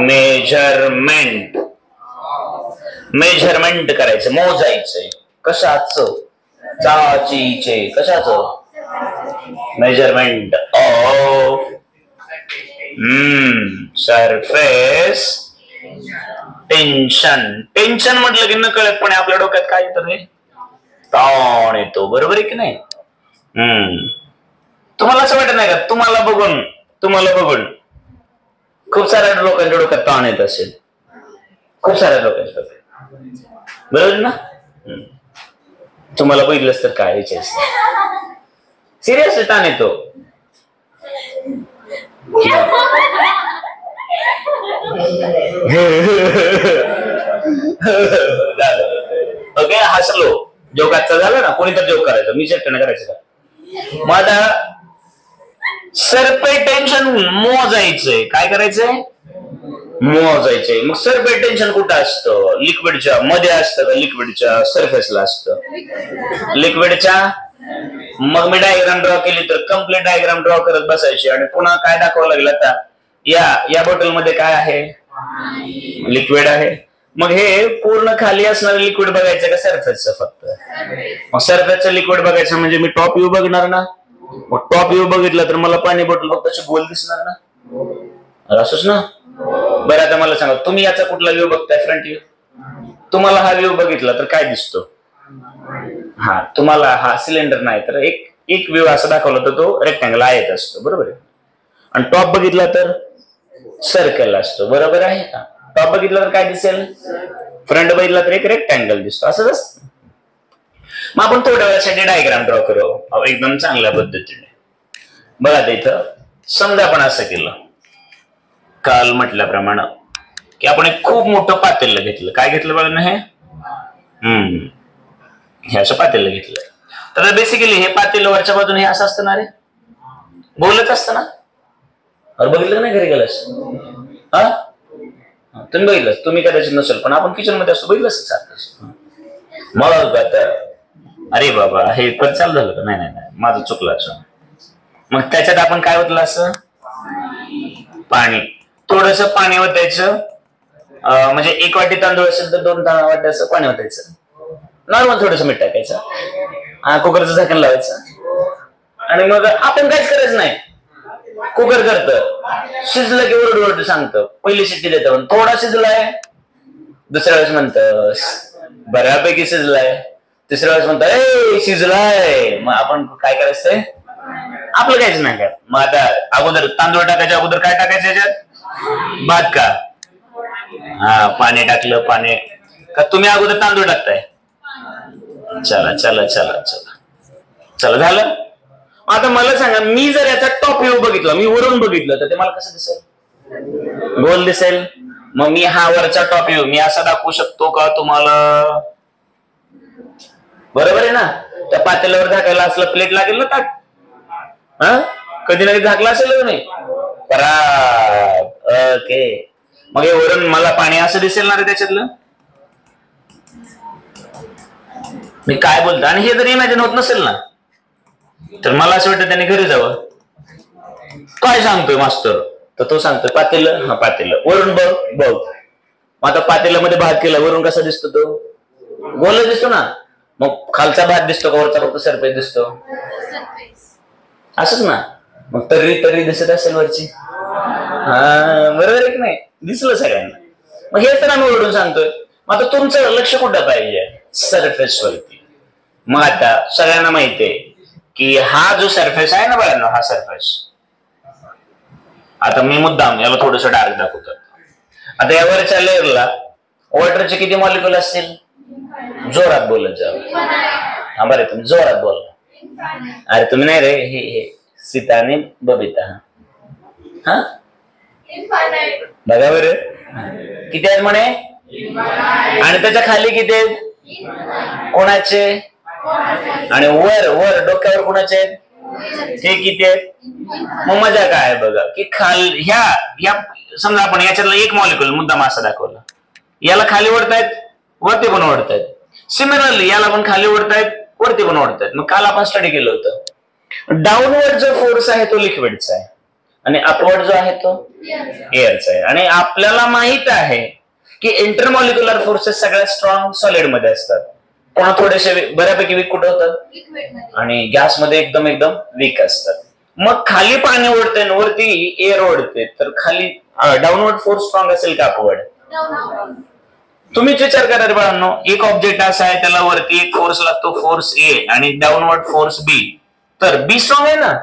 Measurement. Measurement करायचं, मोजायचंय. कशाचं? चाचीचे. कशाचं? Measurement of surface tension. Tension म्हटलं की नकळतपणे आपल्या डोक्यात काय येतं रे? ताण येतो. बरोबर आहे की नाही? तुम्हाला असं वाटत नाही का तुम्हाला बघून खूप साऱ्या लोकांच्या डोक्यात ताण येत असेल? खूप साऱ्या लोकांच्या डोक्यात, बरोबर ना? तुम्हाला बघितलंच तर काय विचार, सिरियसली ताण येतो. ओके, हसलो. जोकाचा झाला ना, कोणीतरी जोक करायचं, मी एकट्याने करायचं का? मग आता सरफेस टेन्शन मोजायचंय. काय करायचंय? मोजायचंय. मग सरफेस टेन्शन कुठं असतं? लिक्विडच्या मध्ये असतं का लिक्विडच्या सरफेसला असतं? लिक्विडच्या. मग मी डायग्राम ड्रॉ केली तर कम्प्लीट डायग्राम ड्रॉ करत बसायची आणि पुन्हा काय दाखवावं लागलं? आता या बॉटल मध्ये काय आहे? लिक्विड आहे. मग हे पूर्ण खाली असणारं लिक्विड बघायचं का सरफेसचं फक्त? मग सरफेसचं लिक्विड बघायचं म्हणजे मी टॉप व्ह्यू बघणार ना. मग टॉप व्ह्यू बघितलं तर मला पाणी बॉटल फक्त गोल दिसणार ना. असंच ना. बरं, आता मला सांगा, तुम्ही याचा कुठला व्ह्यू बघताय? Front view. तुम्हाला हा व्ह्यू बघितला तर काय दिसतो? तुम्हाला हा सिलेंडर नाही तर एक व्ह्यू असा दाखवला तर तो रेक्टँगल आयत असतो, बरोबर आहे. आणि टॉप बघितला तर सर्कल असतो, बरोबर आहे का? टॉप बघितला तर काय दिसेल? फ्रंट बघितला तर एक रेक्टँगल दिसतो. असंच असतं. मग आपण थोड्या वेळासाठी डायग्राम ड्रॉ करू एकदम चांगल्या पद्धतीने. बघा इथं समजा आपण असं केलं, काल म्हटल्याप्रमाणे की आपण एक खूप मोठं पातेलं घेतलं. काय घेतलं बघा ना? हे असं पातेलं घेतलं. तर बेसिकली हे पातेलं वरच्या बाजूने हे असं असतं ना रे, गोलच असतं ना. अरे बघितलं नाही घरी गेलास? तुम्ही बघितलं, तुम्ही कदाचित नसेल पण आपण किचन मध्ये असतो, बघितलं सारखं. मग आता अरे बाबा हे पण चालू झालं का? नाही माझं चुकलं. मग त्याच्यात आपण काय होतलं? असं पाणी, थोडस पाणी ओतायचं. म्हणजे 1 वाटी तांदूळ असेल तर 2 वाटी असं पाणी ओतायचं. नॉर्मल थोडस मीठ टाकायचं. कुकरचं झाकण लावायचं आणि मग आपण काहीच करायचं नाही. कुकर करतं, शिजलं की ओरड सांगतं. पहिली शिट्टी देतं, थोडा शिजलाय. दुसऱ्या वेळेस म्हणतं बऱ्यापैकी शिजलाय. तिसऱ्या वेळेस म्हणतं ए शिजलाय. मग आपण काय करायचंय? आपलं काहीच नाही काय. मग आता अगोदर तांदूळ टाकायच्या अगोदर काय टाकायचं याच्यात? भात का? पाणी टाकलं. पाणी का तुम्ही अगोदर तांदूळ टाकताय? चला झालं. आता मला सांगा, मी जर याचा टॉप व्ह्यू बघितला, मी वरून बघितलं तर ते मला कसं दिसेल? गोल दिसेल. मग मी हा वरचा टॉप व्ह्यू मी असा दाखवू शकतो का तुम्हाला? बरोबर आहे ना. त्या पातेल्यावर झाकायला असलं प्लेट लागेल ना ताट. कधी ना कधी झाकला असेल नाही. ओके. मग हे वरून मला पाणी असं दिसेल ना रे त्याच्यातलं. मी काय बोलतो आणि हे जर इमॅजिन होत नसेल ना तर मला असं वाटतं त्याने घरी जावं. काय सांगतोय मास्तर? तर तो सांगतोय पातेलं. पातेलं वरून बघ. आता पातेल्यामध्ये भात केला, वरून कसा दिसतो? तो गोल दिसतो ना. मग खालचा भात दिसतो का वरचा फक्त सरफेस दिसतो? असंच ना. मग तरी दिसत असेल वरची. बरोबर आहे की नाही? दिसलं सगळ्यांना. मग हे तर आम्ही ओरडून सांगतोय. मग आता तुमचं लक्ष कुठं पाहिजे? सरफेस वरती. मग आता सगळ्यांना माहितीये की हा जो सरफेस आहे ना बघा, हा सरफेस. आता मी मुद्दाम याला थोडस डार्क दाखवतो. आता या वरच्या लेअरला वॉटरचे किती मॉलिक्युल असतील? जोरात बोलत जावं. बरे तुम्ही जोरात बोल. अरे तुम्ही नाही रे, हे सीता आणि बबिता. बघा बरं किती आहेत म्हणे? आणि त्याच्या खाली किती आहेत? कोणाचे? आणि वर डोक्यावर कोणाचे आहेत? हे किती आहेत? मग मजा काय आहे बघा की ह्या समजा आपण याच्यातला एक मॉलिक्युल मुद्दाम असं दाखवलं, याला खाली ओढतायत, वरती पण ओढतायत. सिमिलरली याला पण खाली ओढतायत, वरती पण ओढतायत. मग काल आपण स्टडी केलं होतं, डाऊनवर्ड जो फोर्स आहे तो लिक्विडचा आहे आणि अपवर्ड जो आहे तो एअरचा आहे. आणि आपल्याला माहित आहे की इंटरमॉलिक्युलर फोर्सेस सगळ्यात स्ट्रॉंग सॉलिड मध्ये असतात, पण थोडेसे बऱ्यापैकी वीक कुठे होतात आणि गॅसमध्ये एकदम एकदम वीक असतात. मग खाली पाणी ओढते आणि वरती एअर ओढते, तर खाली डाऊनवर्ड फोर्स स्ट्रॉंग असेल का अपवर्ड? तुम्हीच विचार करा रे बाळांनो, एक ऑब्जेक्ट असा आहे त्याला वरती एक फोर्स लागतो, फोर्स ए, आणि डाऊनवर्ड फोर्स बी, तर बी स्ट्रॉंग आहे ना,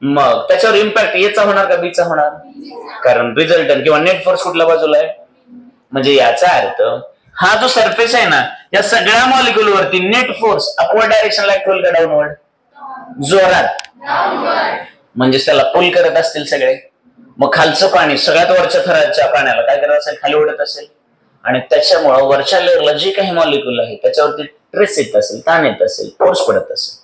मग त्याच्यावर इम्पॅक्ट एचा होणार का बीचा होणार? कारण रिझल्टंट किंवा नेट फोर्स कुठल्या बाजूला आहे. म्हणजे याचा अर्थ हा जो सरफेस आहे ना, या सगळ्या मॉलिक्युल वरती नेट फोर्स अपवर्ड डायरेक्शनला ऍक्ट होईल का डाऊनवर्ड? जोरात, म्हणजे त्याला पुल करत असतील सगळे. मग खालचं पाणी सगळ्यात वरच्या थराच्या पाण्याला काय करत असेल? खाली ओढत असेल, आणि त्याच्यामुळं वरच्या लेअरला जे काही मॉलिक्युल आहे त्याच्यावरती ट्रेस येत असेल, ताण येत असेल, फोर्स पडत असेल,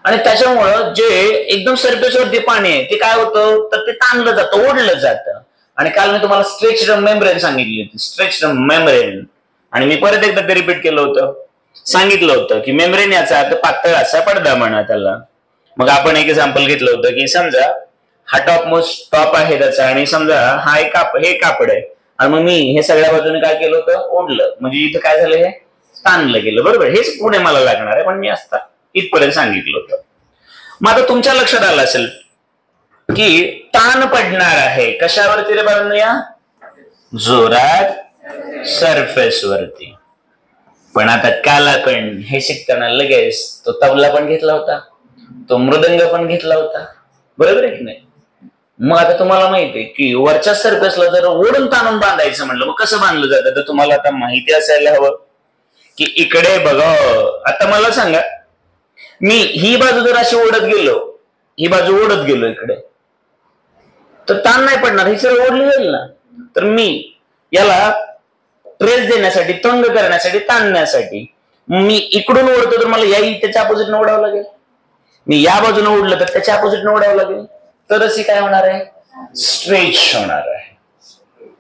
आणि त्याच्यामुळं जे एकदम सरफेसवरती पाणी आहे ते काय होतं, तर ते ताणलं जातं, ओढलं जातं. आणि काल मी तुम्हाला स्ट्रेच्ड मेम्ब्रेन सांगितली होती, स्ट्रेच्ड मेम्ब्रेन, आणि मी परत एकदा ते रिपीट केलं होतं, सांगितलं होतं की मेम्ब्रेन याचा अर्थ पातळ असा पडदा म्हणा त्याला. मग आपण एक एक्झाम्पल घेतलं होतं की समजा हा टॉप मोस्ट टॉप आहे त्याचा, आणि समजा हा एक हे कापड आहे, आणि मग मी हे सगळ्या बाजूने काय केलं होतं? ओढलं, म्हणजे इथं काय झालं? हे ताणलं गेलं, बरोबर. हेच पुढे मला लागणार आहे, पण मी आता इथपर्यंत सांगितलं होतं. मग आता तुमच्या लक्षात आलं असेल की ताण पडणार आहे कशावरती रे बाळांनो? या जोरात सरफेस वरती. पण आता काल आपण हे शिकताना लगेच तो तबला पण घेतला होता, तो मृदंग पण घेतला होता, बरोबर आहे की नाही? मग आता तुम्हाला माहिती आहे की वरच्या सरफेसला जर ओढून ताणून बांधायचं म्हणलं, मग कसं बांधलं जातं? तर तुम्हाला आता माहिती असायला हवं की इकडे बघा, आता मला सांगा, मी ही बाजू जर अशी ओढत गेलो, ही बाजू ओढत गेलो इकडे, तर ताण नाही पडणार, ही सर ओढली जाईल ना. तर मी याला ट्रेस देण्यासाठी, तंग करण्यासाठी, ताणण्यासाठी मी इकडून ओढतो, तर मला याही त्याच्या अपोजिटनं ओढावं लागेल. मी या बाजूने ओढलं तर त्याच्या अपोजिटनं ओढावं लागेल, तरच ही काय होणार आहे? स्ट्रेच होणार आहे.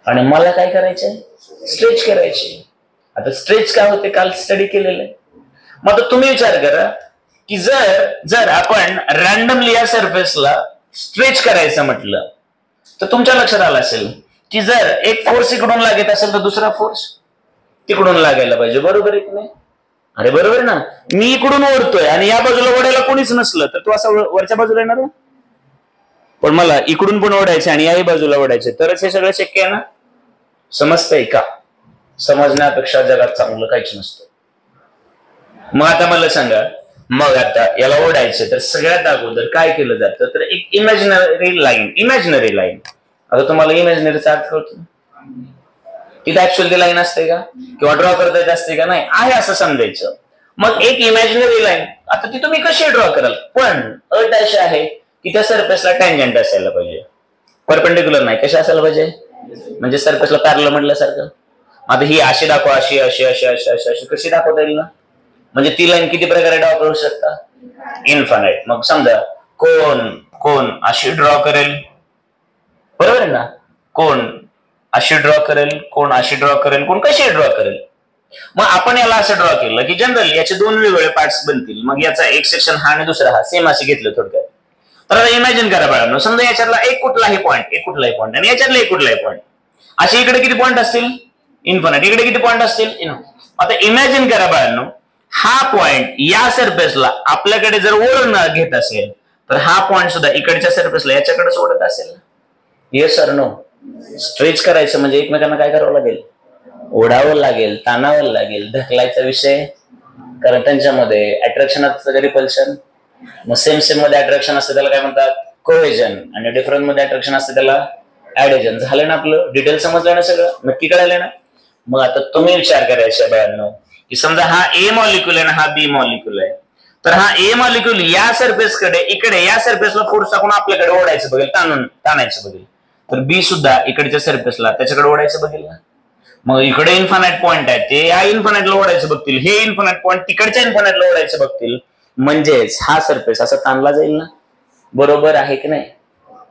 आणि मला काय करायचंय? स्ट्रेच करायची. आता स्ट्रेच काय होते काल स्टडी केलेलं आहे. मग आता तुम्ही विचार करा की जर आपण रॅन्डमली या सरफेसला स्ट्रेच करायचं म्हटलं, तर तुमच्या लक्षात आलं असेल की जर एक फोर्स इकडून लागत असेल तर दुसरा फोर्स तिकडून लागायला पाहिजे, बरोबर आहे की नाही? अरे बरोबर आहे ना. मी इकडून ओढतोय आणि या बाजूला ओढायला कोणीच नसलं तर तो असा वरच्या बाजूला येणार आहे, पण मला इकडून पण ओढायचे आणि याही बाजूला ओढायचे, तरच हे सगळं शक्य आहे ना. समजतंय का? समजण्यापेक्षा जगात चांगलं काहीच नसतं. मग आता मला सांगा, मग आता याला ओढायचं तर सगळ्यात अगोदर काय केलं जातं? तर एक इमॅजिनरी लाईन. आता तुम्हाला इमॅजिनरीचा अर्थ कळतो? तिथे ऍक्च्युअली लाईन असते का किंवा ड्रॉ करता येत असते का? नाही, आहे असं समजायचं. मग एक इमॅजिनरी लाईन, आता ती तुम्ही कशी ड्रॉ कराल? पण अट अशी आहे की त्या सरफेसला टँजंट असायला पाहिजे, परपेंडिक्युलर नाही. कशी असायला पाहिजे? म्हणजे सरफेसला पॅरलल म्हटल्यासारखं. आता ही अशी दाखवा, अशी अशी अशी अशी अशी अशी कशी दाखवता येईल ना? म्हणजे ती लाईन किती प्रकारे ड्रॉ करू शकता? इन्फानाइट. मग समजा कोण अशी ड्रॉ करेल, बरोबर आहे ना? कोण अशी ड्रॉ करेल, कोण अशी ड्रॉ करेल, कोण कशी ड्रॉ करेल. मग आपण याला असं ड्रॉ केलं की जनरली याचे दोन वेगवेगळे पार्ट्स बनतील. मग याचा एक सेक्शन हा आणि दुसरा हा, सेम असे घेतलं थोडक्यात. तर आता इमॅजिन करा बाळांनो, समजा याच्यातला एक कुठलाही पॉईंट आणि याच्यातला एक कुठलाही पॉईंट, असे इकडे किती पॉईंट असतील? इन्फानाइट. इकडे किती पॉईंट असतील? आता इमॅजिन करा बाळांनो, हा पॉईंट या सरफेसला आपल्याकडे जर ओढून घेत असेल, तर हा पॉईंट सुद्धा इकडच्या सरफेसला याच्याकडेच ओढत असेल. Yes sir no? स्ट्रेच करायचं म्हणजे एकमेकांना काय करावं लागेल? ओढावं लागेल, ताणावं लागेल, ढकलायचा विषय. कारण त्यांच्यामध्ये अट्रॅक्शन असतं का रिपल्शन? मग सेम मध्ये अट्रॅक्शन असतं त्याला काय म्हणतात? कोहेजन. आणि डिफरंट मध्ये अट्रॅक्शन असतं त्याला ऍडेजन. झालं ना आपलं? डिटेल समजलं ना सगळं? नक्की कळालं ना? मग आता तुम्ही विचार करायचा बाळांनो की समजा हा ए मॉलिक्युल आहे ना, हा बी मॉलिक्युल आहे, तर हा ए मॉलिक्युल या सरफेसकडे इकडे या सरफेसला फोर्स टाकून आपल्याकडे ओढायचं बघेल, ताणायचं बघेल, तर बी सुद्धा इकडच्या सरफेसला त्याच्याकडे ओढायचं बघेल ना. मग इकडे इन्फानाइट पॉईंट आहे, ते या इन्फानाइटला ओढायचं बघतील, हे इन्फानाइट पॉईंट तिकडच्या इन्फानाइटला ओढायचं बघतील, म्हणजेच हा सरफेस असा ताणला जाईल ना. बरोबर आहे की नाही?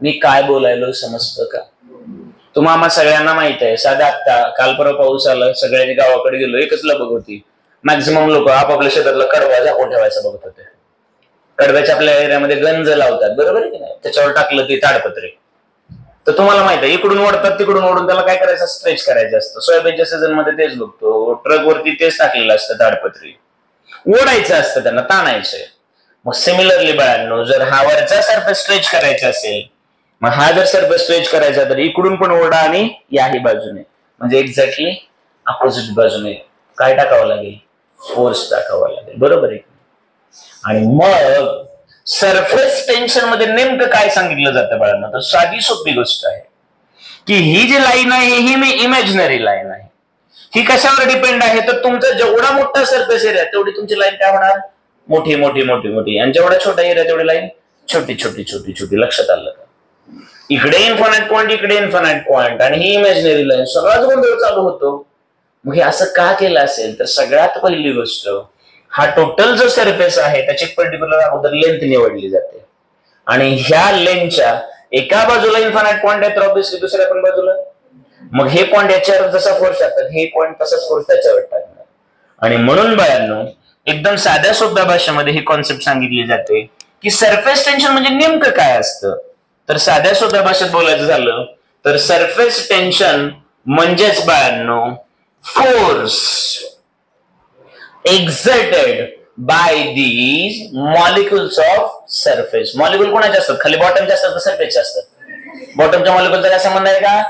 मी काय बोलायलो समजतं का? तुम्हाला सगळ्यांना माहित आहे, साधा आता काल परवा पाऊस आला, सगळ्यांनी गावाकडे गेलो, एकच लगबग होती. मॅक्झिमम लोक आपापल्या शेतातला कडवा झाकून ठेवायचा बघत होते. कडब्याच्या आपल्या एरियामध्ये गंज लावतात, बरोबर आहे की नाही, त्याच्यावर टाकलं ते ताडपत्री, तर तुम्हाला माहित आहे इकडून ओढतात तिकडून ओढून त्याला काय करायचं, स्ट्रेच करायचं असतं. सोयाबीनच्या सीझन मध्ये तेच बघतो, ट्रक वरती तेच टाकलेलं असतं ताडपत्री, ओढायचं असतं त्यांना, ताणायचंय. मग सिमिलरली बाळांनो, जर हा वरचा सरफेस स्ट्रेच करायचा असेल, मग हा जर सरफेस स्ट्रेच करायचा तर इकडून पण ओढा आणि याही बाजूने, म्हणजे एक्झॅक्टली अपोजिट बाजूने काय टाकावं लागेल, फोर्स टाकावा लागेल, बरोबर आहे. आणि मग सरफेस टेन्शन मध्ये नेमकं काय सांगितलं जातं बाळांना, तर साधी सोपी गोष्ट आहे की ही जी लाईन आहे ही मी इमॅजिनरी लाईन आहे. ही कशावर डिपेंड आहे, तर तुमचा जेवढा मोठा सरफेस एरिया तेवढी तुमची लाईन काय होणार, मोठी मोठी मोठी मोठी, आणि जेवढा छोटा एरिया तेवढी लाईन छोटी छोटी छोटी छोटी. लक्षात आलं का? इकडे इन्फानाइट पॉईंट, इकडे इन्फानाइट पॉईंट, आणि ही इमॅजिनरी लाईन, सगळाच गोंधळ चालू होतो. मग हे असं का केलं असेल, तर सगळ्यात पहिली गोष्ट, हा टोटल जो सरफेस आहे त्याची पर्टिक्युलर अगोदर लेंथ निवडली जाते, आणि ह्या लेंथच्या एका बाजूला इन्फानाइट पॉईंट आहे तर ऑब्व्हियसली दुसऱ्या पण बाजूला, मग हे पॉईंट याच्यावर जसा फोर्स टाकतात हे पॉईंट तसाच फोर्स त्याच्यावर टाकणार. आणि म्हणून बाळांनो, एकदम साध्या सोप्या भाषेमध्ये ही कॉन्सेप्ट सांगितली जाते की सरफेस टेन्शन म्हणजे नेमकं काय असतं. तर साध्या सोप्या भाषेत बोलायचं झालं तर सरफेस टेन्शन म्हणजेच बाळांनो force exerted by these molecules of surface. Molecule कोणाचे असतात, खाली बॉटमचे असतात, सरफेसचे असतात. बॉटमच्या मॉलिक्यूलचा काय संबंध आहे का,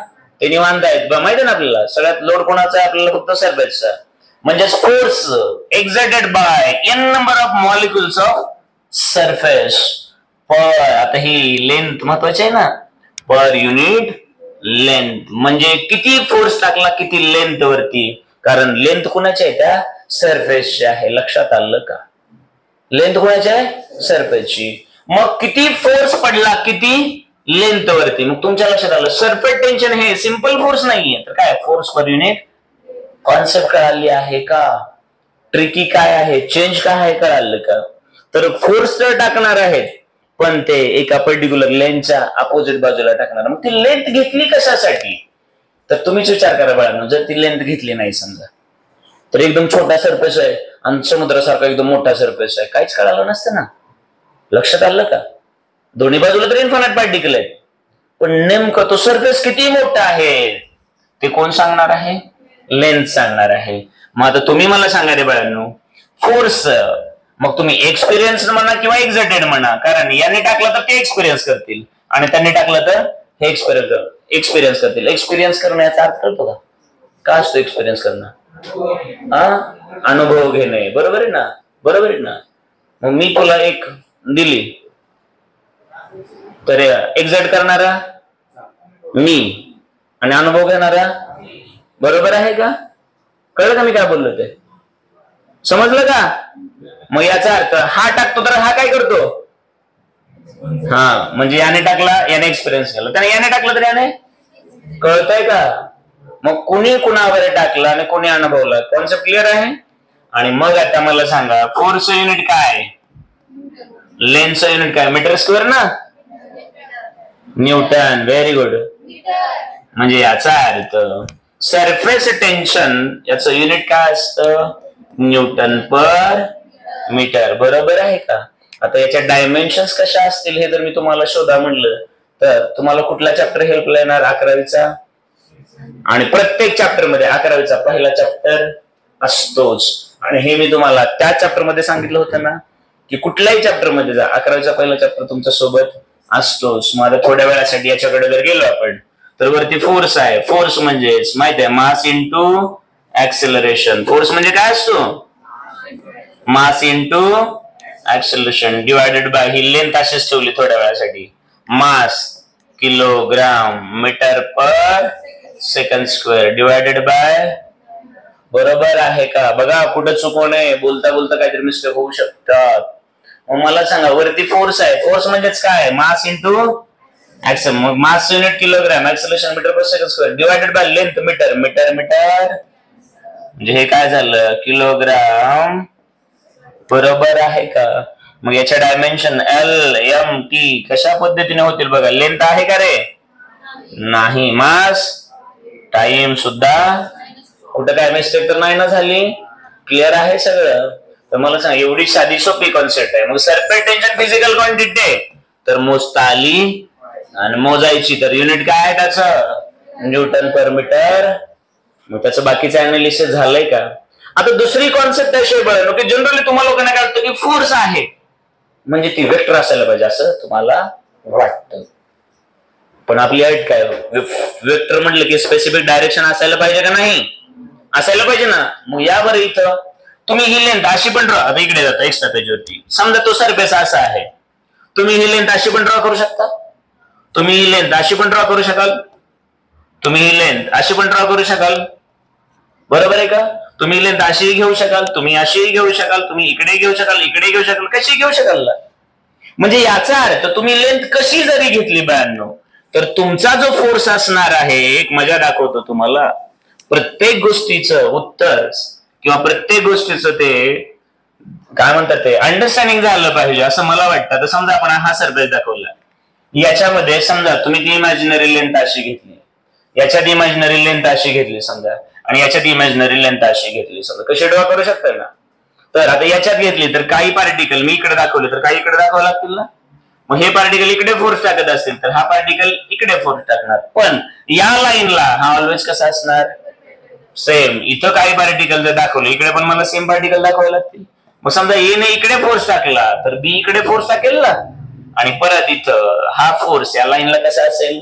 ते निवांत आहेत, माहिती ना आपल्याला. सगळ्यात लोड कोणाचा आहे, आपल्याला फक्त सरफेसचा. म्हणजे force exerted by n number of molecules of surface पर, आता ही लेंथ महत्वाची आहे ना, पर युनिट लेंथ, म्हणजे किती फोर्स टाकला किती लेंथ वरती, कारण लेंथ कुणाची आहे, त्या सरफेसची आहे. लक्षात आलं का, लेंथ कुणाची आहे, सरफेसची. मग किती फोर्स पडला किती लेंथ वरती, मग तुमच्या लक्षात आलं सरफेस टेन्शन हे सिंपल फोर्स नाहीये, तर काय फोर्स पर युनिट कॉन्सेप्ट कळाली आहे का, ट्रिकी काय आहे, चेंज काय आहे कळालं का. तर फोर्स तर टाकणार आहेत पण ते एका पर्टिक्युलर लेंथच्या अपोजिट बाजूला टाकणार. मग ती लेंथ घेतली कशासाठी, तर तुम्हीच विचार करा बाळांनो, जर ती लेंथ घेतली नाही समजा, तर एकदम छोटा सरफेस आहे आणि समुद्रासारखा एकदम मोठा सरफेस आहे, काहीच कळालं नसतं ना. लक्षात आलं का, दोन्ही बाजूला तर इन्फानाइट पार्टिकल आहेत, पण नेमकं तो सरफेस किती मोठा आहे ते कोण सांगणार आहे, लेंथ सांगणार आहे. मग आता तुम्ही मला सांगा रे बाळांनो, फोर्स, मग तुम्ही एक्सपिरियन्स म्हणा किंवा एक्झर्टेड म्हणा, कारण याने टाकलं तर ते एक्सपिरियन्स करतील आणि त्यांनी टाकलं तर हे एक्सपिरियन्स करतील. एक्सपिरियन्स करणं याचा अर्थ कळतो का असतो एक्सपिरियन्स करणं, अनुभव घेणे, बरोबर आहे ना, बरोबर आहे ना. मग मी तुला एक दिली तर एक्झर्ट करणारा मी आणि अनुभव घेणारा, बरोबर आहे का, कळलं का मी काय बोललो ते, समजलं का. मग याचा अर्थ हा टाकतो तर हा काय करतो, हा म्हणजे याने टाकला याने एक्सपिरियन्स केला, त्याने याने टाकलं तर याने, कळतंय का. मग कुणी कुणावर टाकलं आणि कोणी अनुभवला, कॉन्सेप्ट क्लिअर आहे. आणि मग आता मला सांगा फोर्स युनिट काय, लेंथचं युनिट काय, मीटर स्क्वेअर ना, न्यूटन, व्हेरी गुड. म्हणजे याचा अर्थ सरफेस टेन्शन याचं युनिट काय असतं, न्यूटन पर मीटर, बरोबर आहे का. आता याच्या डायमेन्शन्स कशा असतील हे जर मी तुम्हाला शोधा म्हणलं तर तुम्हाला कुठला चॅप्टर हेल्पला येणार, 11वीचा. आणि प्रत्येक चॅप्टर मध्ये 11वीचा पहिला चॅप्टर असतोच, आणि हे मी तुम्हाला त्या चॅप्टर मध्ये सांगितलं होतं ना की कुठल्याही चॅप्टर मध्ये जा 11वीचा पहिला चॅप्टर तुमच्या सोबत असतोच. मग आता थोड्या वेळासाठी याच्याकडे जर गेलो आपण तर वरती फोर्स आहे, फोर्स म्हणजेच माहित आहे मास इंटू ऍक्सेलरेशन. फोर्स म्हणजे काय असतो, mass into acceleration divided by, ही लेंथ अशीच ठेवली थोड्या वेळासाठी, mass kilogram metre per second square divided by, बरोबर आहे का. बघा कुठं चुकवू नये, बोलता बोलता काहीतरी मिस्टेक होऊ शकतात. मग मला सांगा वरती फोर्स आहे, फोर्स म्हणजेच काय, मास इंटू ऍक्सेल, मग mass unit kilogram, acceleration metre per second square divided by length metre, metre metre म्हणजे हे काय झालं, किलोग्राम, बरोबर आहे का. मग याच्या डायमेन्शन एल एम टी कशा पद्धतीने होतील बघा, लेंथ आहे का रे, नाही, मास टाइम सुद्धा, कुठं काय मिस्टेक तर नाही ना झाली, क्लिअर आहे सगळं. तर मला सांग, एवढी साधी सोपी कॉन्सेप्ट आहे. मग सरफेस टेन्शन फिजिकल क्वांटिटी आहे, तर मोजता आली आणि मोजायची, तर युनिट काय आहे त्याचं? न्यूटन पर मीटर. मग त्याचं बाकीचं अनालिसिस झालंय का? आता दुसरी कॉन्सेप्ट अशी बघा की जनरली तुम्हाला लोकांना काय वाटतं की फोर्स आहे म्हणजे ती वेक्टर असायला पाहिजे असं तुम्हाला वाटतं. पण आपली अट काय? वेक्टर म्हटलं की स्पेसिफिक डायरेक्शन असायला पाहिजे का नाही? असायला पाहिजे ना. मग यावर इथं तुम्ही ही लेंथ अशी पण ड्रॉ, आता इकडे जाता एक्स्ट्रा पेजवरती, समजा तो सरफेस असा आहे, तुम्ही ही लेंथ अशी पण ड्रॉ करू शकता, तुम्ही ही लेंथ अशी पण ड्रॉ करू शकाल, तुम्ही ही लेंथ अशी पण ड्रॉ करू शकाल, बरोबर आहे का? तुम्ही लेंथ अशीही घेऊ शकाल, तुम्ही अशीही घेऊ शकाल, तुम्ही इकडे घेऊ शकाल, इकडे घेऊ शकाल, कशी घेऊ शकाल. म्हणजे याचा अर्थ तुम्ही लेंथ कशी जरी घेतली बाळांनो, तर तुमचा जो फोर्स असणार आहे, एक मजा दाखवतो तुम्हाला, प्रत्येक गोष्टीचं उत्तर किंवा प्रत्येक गोष्टीचं ते काय म्हणतात ते अंडरस्टँडिंग झालं पाहिजे असं मला वाटतं. तर समजा आपण हा सरफेस दाखवला, याच्यामध्ये समजा तुम्ही ती इमॅजिनरी लेंथ अशी घेतली, याच्यात इमॅजिनरी लेंथ अशी घेतली समजा, आणि याच्यात इमॅजिनरी लेंथ अशी घेतली समजा, कशी ड्रॉ करू शकता ना? तर आता याच्यात घेतली तर काही पार्टिकल मी इकडे दाखवले तर काही इकडे दाखवावं लागतील ना. मग हे पार्टिकल इकडे फोर्स टाकत असतील तर हा पार्टिकल इकडे फोर्स टाकणार. पण या लाईनला हा ऑलवेज कसा असणार? सेम. इथं काही पार्टिकल जर दाखवले इकडे पण मला सेम पार्टिकल दाखवावे लागतील. मग समजा ए ने इकडे फोर्स टाकला तर बी इकडे फोर्स टाकेल ना, आणि परत इथं हा फोर्स या लाईनला कसा असेल?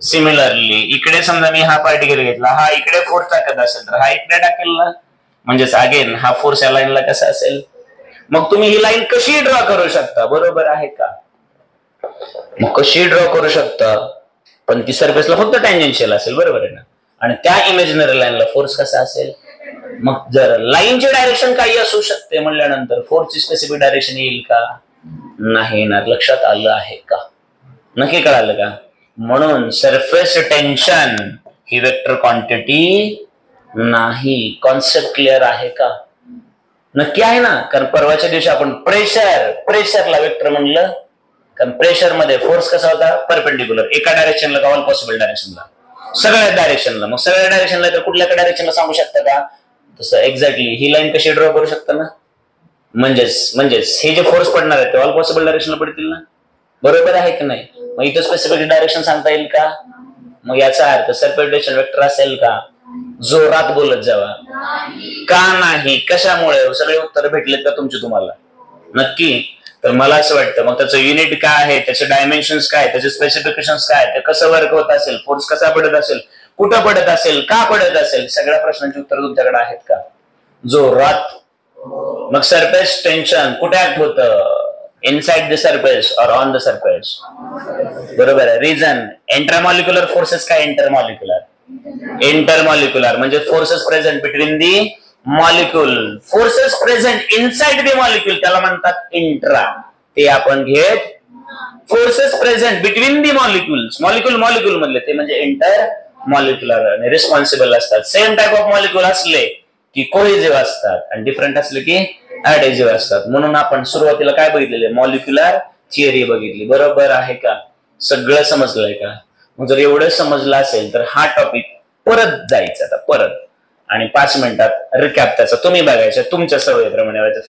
सिमिलरली इकडे समजा मी हा पार्टिकल घेतला, हा इकडे फोर्स टाकत असेल तर हा इकडे टाकेल ना, म्हणजेच अगेन हा फोर्स या लाईनला कसा असेल? मग तुम्ही ही लाईन कशी ड्रॉ करू शकता, बरोबर आहे का? मग कशी ड्रॉ करू शकता, पण ती सरफेसला फक्त टँजेन्शियल असेल, बरोबर आहे ना, आणि त्या इमॅजिनरी लाईनला फोर्स कसा असेल? मग जर लाईनची डायरेक्शन काही असू शकते म्हणल्यानंतर फोर्सची स्पेसिफिक डायरेक्शन येईल का? नाही येणार. लक्षात आलं आहे का? नक्की कळालं का? म्हणून सरफेस टेन्शन ही वेक्टर क्वांटिटी नाही. कॉन्सेप्ट क्लिअर आहे का? नक्की आहे ना? कारण परवाच्या दिवशी आपण प्रेशरला वेक्टर म्हणलं, कारण प्रेशर मध्ये फोर्स कसा होता? परपेंडिक्युलर, एका डायरेक्शनला का ऑल पॉसिबल डायरेक्शनला? सगळ्या डायरेक्शनला. मग सगळ्या डायरेक्शनला तर कुठल्या डायरेक्शनला सांगू शकता का? तसं एक्झॅक्टली ही लाईन कशी ड्रॉ करू शकता ना? म्हणजेच हे जे फोर्स पडणार आहे ते ऑल पॉसिबल डायरेक्शनला पडतील ना, बरोबर आहे की नाही? मग इथं स्पेसिफिक डायरेक्शन सांगता येईल का? मग याचा अर्थ सरफेस टेन्शन वेक्टर असेल का? जोरात बोलत जावा. का नाही? कशामुळे? सगळे उत्तर भेटलेत का तुमचे तुम्हाला? नक्की. तर मला असं वाटतं मग त्याचं युनिट काय आहे, त्याचे डायमेन्शन्स काय, त्याचे स्पेसिफिकेशन्स काय, ते कसं वर्क होत असेल, फोर्स कसा पडत असेल, कुठं पडत असेल, का पडत असेल, सगळ्या प्रश्नांची उत्तर तुमच्याकडे आहेत का? जोरात. मग सरफेस टेन्शन कुठे ऍक्ट होतं? इनसाइड द सरफेस और ऑन द सरफेस, बरोबर आहे. रिझन इंटरमॉलिक्युलर फोर्सेस काय? इंटरमॉलिक्युलर म्हणजे forces present between the molecule, forces present inside the molecule त्याला म्हणतात इंट्रा. ते आपण घेत forces present between the molecules, molecule मधले ते म्हणजे इंटर मॉलिक्युलर आणि रिस्पॉन्सिबल असतात. सेम टाइप ऑफ मॉलिक्यूल असले की कोहेजिव्ह असतात आणि डिफरंट असले की ऍडेजिव्ह असतात. म्हणून आपण सुरुवातीला काय बघितलेले? मॉलिक्युलर थिअरी बघितली, बरोबर आहे का? सगळं समजलंय का? मग जर एवढं समजलं असेल तर हा टॉपिक परत जायचा आता परत, आणि 5 मिनिटात रिकॅप त्याचा तुम्ही बघायचा तुमच्या सवयीप्रमाणे.